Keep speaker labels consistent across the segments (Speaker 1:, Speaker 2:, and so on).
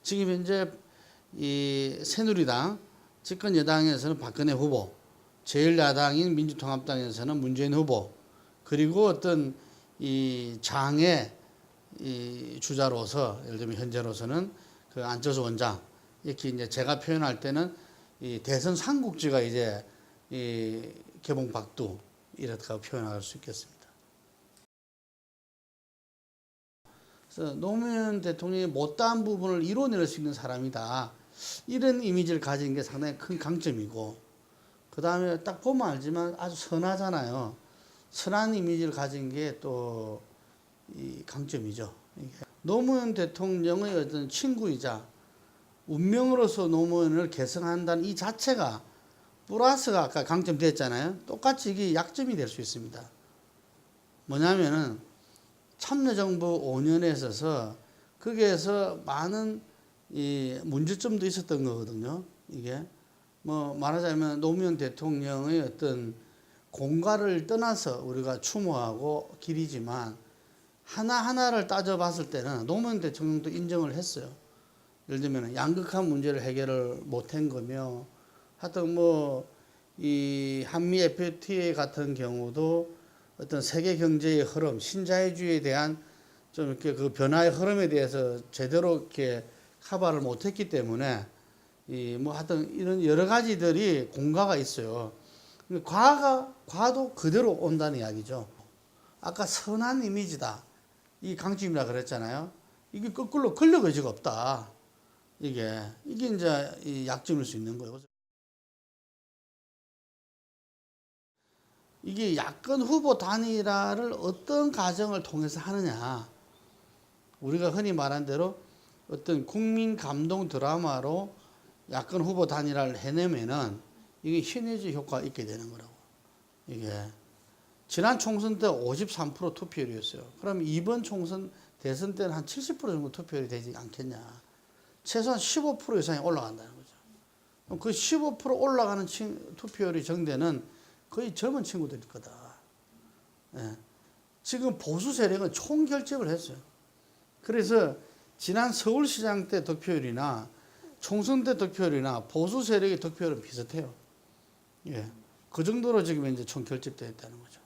Speaker 1: 지금 현재 이 새누리당 집권 여당에서는 박근혜 후보, 제1야당인 민주통합당에서는 문재인 후보, 그리고 어떤 이 장의 이 주자로서 예를 들면 현재로서는 그 안철수 원장, 이렇게 이제 제가 표현할 때는 이 대선 삼국지가 이제 이 개봉박두 이렇다고 표현할 수 있겠습니다. 그래서 노무현 대통령이 못다한 부분을 이뤄낼 수 있는 사람이다. 이런 이미지를 가진 게 상당히 큰 강점이고, 그 다음에 딱 보면 알지만 아주 선하잖아요. 선한 이미지를 가진 게 또 이 강점이죠. 노무현 대통령의 어떤 친구이자 운명으로서 노무현을 계승한다는 이 자체가 플러스가 아까 강점 됐잖아요. 똑같이 이게 약점이 될 수 있습니다. 뭐냐면은 참여정부 5년에 있어서 거기에서 많은 이 문제점도 있었던 거거든요. 이게 뭐 말하자면 노무현 대통령의 어떤 공과를 떠나서 우리가 추모하고 기리지만 하나하나를 따져봤을 때는 노무현 대통령도 인정을 했어요. 예를 들면 양극화 문제를 해결을 못한 거며, 하여튼 뭐 이 한미 FTA 같은 경우도 어떤 세계 경제의 흐름, 신자유주의에 대한 좀 이렇게 그 변화의 흐름에 대해서 제대로 이렇게 커버를 못했기 때문에 이 뭐 하여튼 이런 여러 가지들이 공과가 있어요. 과도 그대로 온다는 이야기죠. 아까 선한 이미지다, 이 강점이라 그랬잖아요. 이게 거꾸로 권력 의지가 없다. 이게 이제 이 약점일 수 있는 거예요. 이게 야권 후보 단일화를 어떤 과정을 통해서 하느냐. 우리가 흔히 말한 대로 어떤 국민 감동 드라마로 야권 후보 단일화를 해내면은 이게 시너지 효과가 있게 되는 거라고. 이게 지난 총선 때 53% 투표율이었어요. 그럼 이번 총선 대선 때는 한 70% 정도 투표율이 되지 않겠냐. 최소한 15% 이상이 올라간다는 거죠. 그럼 그 15% 올라가는 투표율이 정대는 거의 젊은 친구들일 거다. 예. 지금 보수 세력은 총결집을 했어요. 그래서 지난 서울시장 때 득표율이나 총선 때 득표율이나 보수 세력의 득표율은 비슷해요. 예. 그 정도로 지금 이제 총결집되어 있다는 거죠.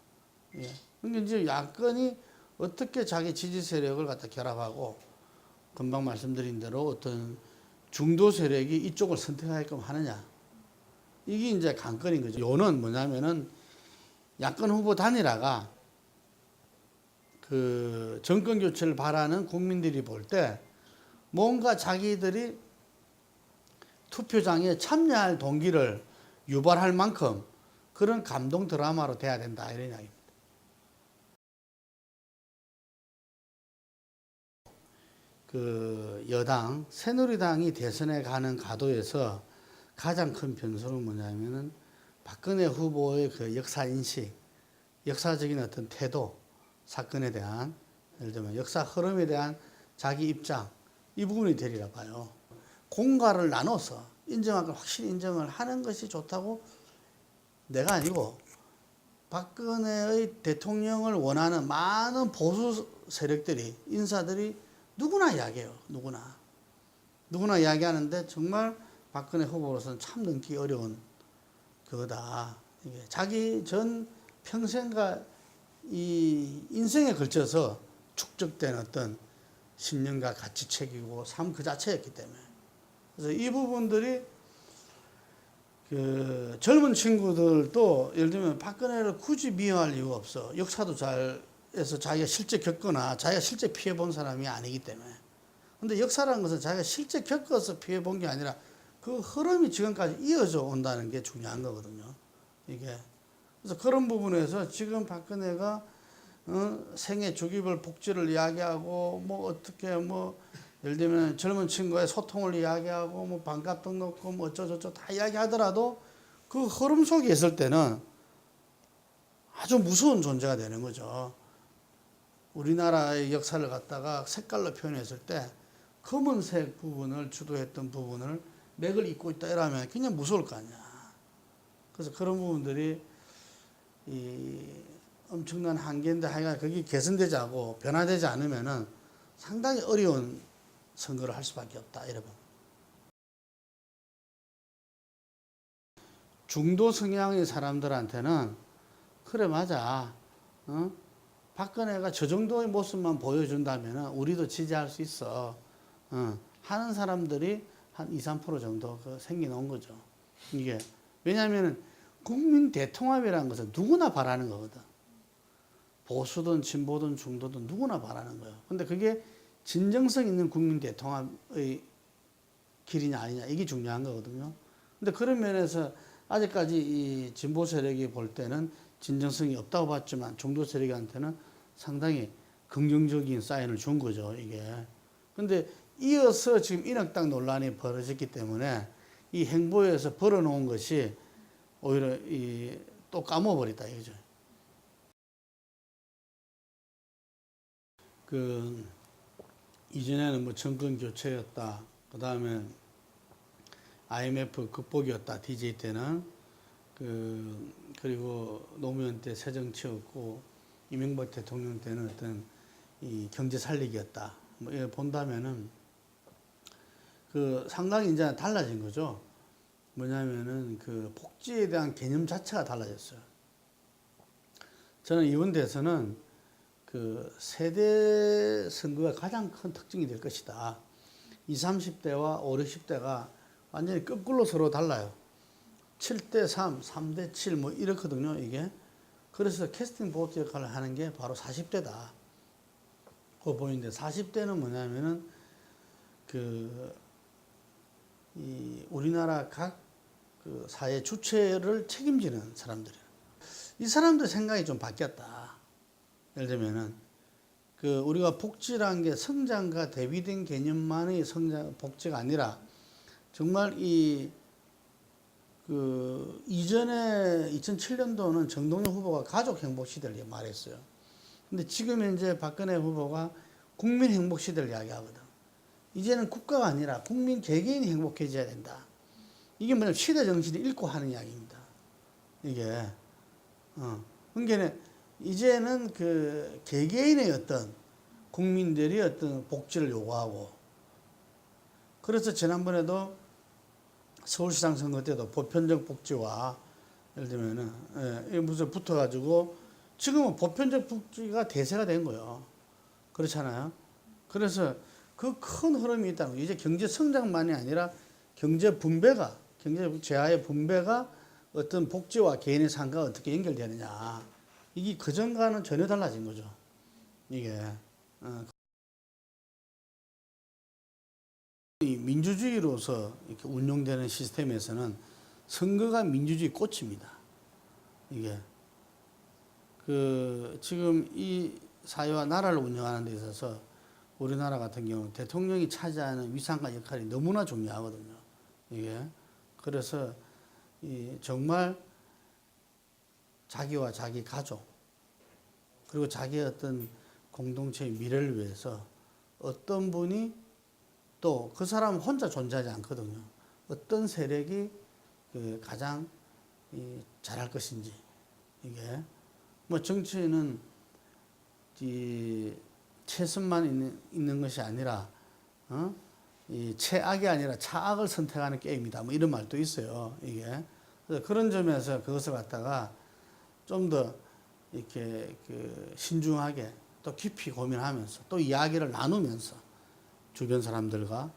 Speaker 1: 예. 그러니까 이제 야권이 어떻게 자기 지지 세력을 갖다 결합하고, 금방 말씀드린 대로 어떤 중도 세력이 이쪽을 선택하게끔 하느냐. 이게 이제 관건인 거죠. 요는 뭐냐면은 야권 후보 단일화가 그 정권 교체를 바라는 국민들이 볼 때 뭔가 자기들이 투표장에 참여할 동기를 유발할 만큼 그런 감동 드라마로 돼야 된다, 이런 이야기입니다. 그 여당 새누리당이 대선에 가는 가도에서 가장 큰 변수는 뭐냐면은 박근혜 후보의 그 역사 인식, 역사적인 어떤 태도, 사건에 대한 예를 들면 역사 흐름에 대한 자기 입장, 이 부분이 되리라 봐요. 공과를 나눠서 인정할 걸 확실히 인정을 하는 것이 좋다고, 내가 아니고 박근혜의 대통령을 원하는 많은 보수 세력들이, 인사들이 누구나 이야기해요. 누구나 이야기하는데 정말 박근혜 후보로서는 참 넘기 어려운 그거다. 이게 자기 전 평생과 이 인생에 걸쳐서 축적된 어떤 신념과 가치책이고 삶 그 자체였기 때문에. 그래서 이 부분들이 그 젊은 친구들도 예를 들면 박근혜를 굳이 미워할 이유가 없어. 역사도 잘 해서 자기가 실제 겪거나 자기가 실제 피해본 사람이 아니기 때문에. 근데 역사라는 것은 자기가 실제 겪어서 피해본 게 아니라 그 흐름이 지금까지 이어져 온다는 게 중요한 거거든요. 이게. 그래서 그런 부분에서 지금 박근혜가 생애 주기별 복지를 이야기하고 뭐 어떻게 뭐 예를 들면 젊은 친구의 소통을 이야기하고 뭐 반값 등록금 뭐 어쩌저쩌 다 이야기하더라도 그 흐름 속에 있을 때는 아주 무서운 존재가 되는 거죠. 우리나라의 역사를 갖다가 색깔로 표현했을 때 검은색 부분을 주도했던 부분을 맥을 잇고 있다 이러면 그냥 무서울 거 아니야. 그래서 그런 부분들이 이 엄청난 한계인데 하여간 그게 개선되지 않고 변화되지 않으면은 상당히 어려운 선거를 할 수밖에 없다. 여러분. 중도 성향의 사람들한테는 그래 맞아. 박근혜가 저 정도의 모습만 보여준다면 우리도 지지할 수 있어. 하는 사람들이 한 2, 3% 정도 생겨놓은 거죠. 이게 왜냐하면 국민 대통합이라는 것은 누구나 바라는 거거든. 보수든 진보든 중도든 누구나 바라는 거예요. 근데 그게 진정성 있는 국민 대통합의 길이냐 아니냐 이게 중요한 거거든요. 근데 그런 면에서 아직까지 이 진보 세력이 볼 때는 진정성이 없다고 봤지만 중도 세력한테는 상당히 긍정적인 사인을 준 거죠, 이게. 근데 이어서 지금 인혁당 논란이 벌어졌기 때문에 이 행보에서 벌어놓은 것이 오히려 또 까먹어버렸다 이거죠. 이전에는 뭐 정권 교체였다. 그 다음에 IMF 극복이었다. DJ 때는. 그리고 노무현 때 새정치였고, 이명박 대통령 때는 어떤 이 경제 살리기였다. 뭐, 이걸 본다면은, 상당히 이제 달라진 거죠. 뭐냐면은 복지에 대한 개념 자체가 달라졌어요. 저는 이번 대선은 세대 선거가 가장 큰 특징이 될 것이다. 20, 30대와 5, 60대가 완전히 거꾸로 서로 달라요. 7대 3, 3대 7 뭐 이렇거든요, 이게. 그래서 캐스팅 보트 역할을 하는 게 바로 40대다. 그거 보이는데 40대는 뭐냐면은 우리나라 각 사회 주체를 책임지는 사람들이에요. 이 사람들 생각이 좀 바뀌었다. 예를 들면은 우리가 복지라는 게 성장과 대비된 개념만의 복지가 아니라 정말 이전에 2007년도는 정동영 후보가 가족 행복 시대를 말했어요. 근데 지금 현재 박근혜 후보가 국민 행복 시대를 이야기하거든. 이제는 국가가 아니라 국민 개개인이 행복해져야 된다. 이게 뭐냐면 시대 정신을 읽고 하는 이야기입니다. 이게. 그러니까 이제는 개개인의 어떤 국민들이 어떤 복지를 요구하고, 그래서 지난번에도 서울시장 선거 때도 보편적 복지와 예를 들면은 무슨 붙어가지고 지금은 보편적 복지가 대세가 된 거예요. 그렇잖아요. 그래서 그 큰 흐름이 있다는 거예요. 이제 경제 성장만이 아니라 경제 재화의 분배가 어떤 복지와 개인의 삶과 어떻게 연결되느냐. 이게 그전과는 전혀 달라진 거죠. 이게. 이 민주주의로서 이렇게 운용되는 시스템에서는 선거가 민주주의 꽃입니다. 이게. 지금 이 사회와 나라를 운영하는 데 있어서 우리나라 같은 경우 대통령이 차지하는 위상과 역할이 너무나 중요하거든요. 이게. 그래서 정말 자기와 자기 가족, 그리고 자기의 어떤 공동체의 미래를 위해서 어떤 분이 또 그 사람은 혼자 존재하지 않거든요. 어떤 세력이 가장 잘할 것인지. 이게. 뭐 정치는 최선만 있는 것이 아니라, 이 최악이 아니라 차악을 선택하는 게임이다. 뭐 이런 말도 있어요. 이게. 그래서 그런 점에서 그것을 갖다가 좀 더 이렇게 신중하게 또 깊이 고민하면서 또 이야기를 나누면서 주변 사람들과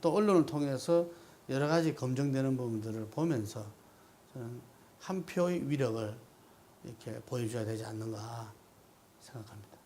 Speaker 1: 또 언론을 통해서 여러 가지 검증되는 부분들을 보면서 저는 한 표의 위력을 이렇게 보여줘야 되지 않는가 생각합니다.